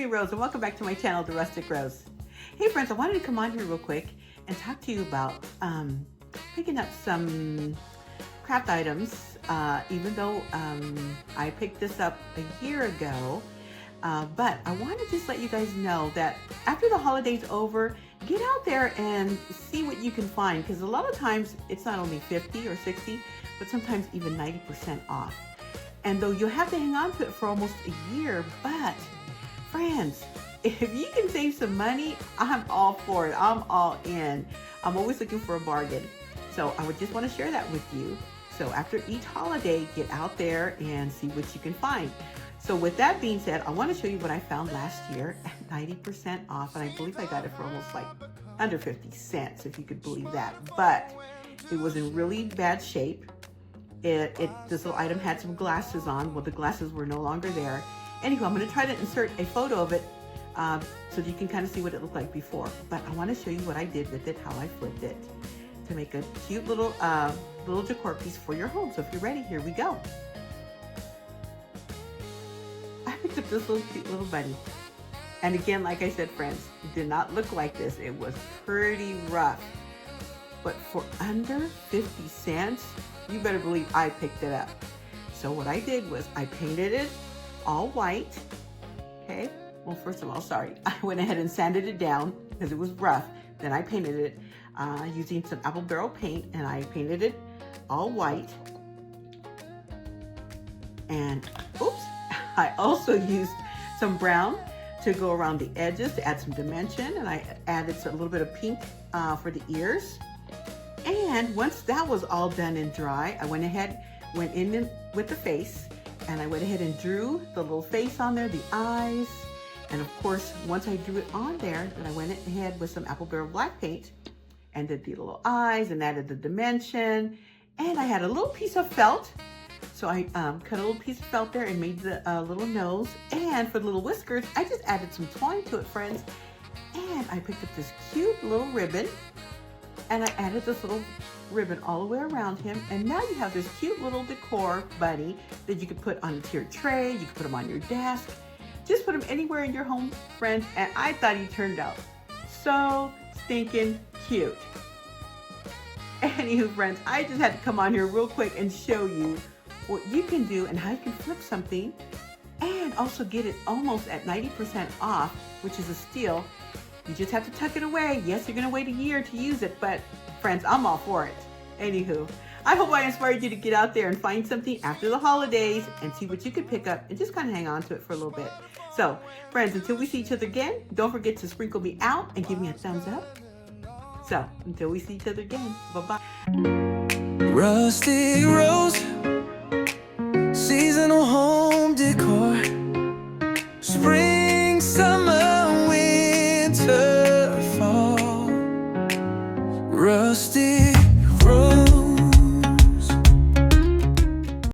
Rose, and welcome back to my channel, The Rustic Rose. Hey friends, I wanted to come on here real quick and talk to you about picking up some craft items, even though I picked this up a year ago. But I want to just let you guys know that after the holiday's over, get out there and see what you can find, because a lot of times it's not only 50 or 60, but sometimes even 90% off. And though you'll have to hang on to it for almost a year, but friends, if you can save some money, I'm all for it. I'm all in. I'm always looking for a bargain. So I would just want to share that with you. So after each holiday, get out there and see what you can find. So with that being said, I want to show you what I found last year at 90% off. And I believe I got it for almost like under 50 cents, if you could believe that. But it was in really bad shape. This little item had some glasses on. Well, the glasses were no longer there. Anyway, I'm going to try to insert a photo of it so that you can kind of see what it looked like before. But I want to show you what I did with it, how I flipped it to make a cute little decor piece for your home. So if you're ready, here we go. I picked up this little cute little bunny. And again, like I said, friends, it did not look like this. It was pretty rough. But for under 50 cents, you better believe I picked it up. So what I did was I painted it all white. Okay. Well, first of all, sorry. I went ahead and sanded it down because it was rough. Then I painted it using some apple barrel paint, and I painted it all white. And oops, I also used some brown to go around the edges to add some dimension, and I added a little bit of pink for the ears. And once that was all done and dry, I went in with the face, and I went ahead and drew the little face on there, the eyes. And of course, once I drew it on there, then I went ahead with some apple barrel black paint and did the little eyes and added the dimension. And I had a little piece of felt. So I cut a little piece of felt there and made the little nose. And for the little whiskers, I just added some twine to it, friends. And I picked up this cute little ribbon, and I added this little ribbon all the way around him. And now you have this cute little decor bunny that you could put onto your tray. You could put him on your desk. Just put him anywhere in your home, friends. And I thought he turned out so stinking cute. Anywho, friends, I just had to come on here real quick and show you what you can do and how you can flip something and also get it almost at 90% off, which is a steal. You just have to tuck it away. Yes, you're gonna wait a year to use it, but friends, I'm all for it. Anywho, I hope I inspired you to get out there and find something after the holidays and see what you could pick up and just kind of hang on to it for a little bit. So, friends, until we see each other again, don't forget to sprinkle me out and give me a thumbs up. So, until we see each other again, bye-bye. Rustic Rose.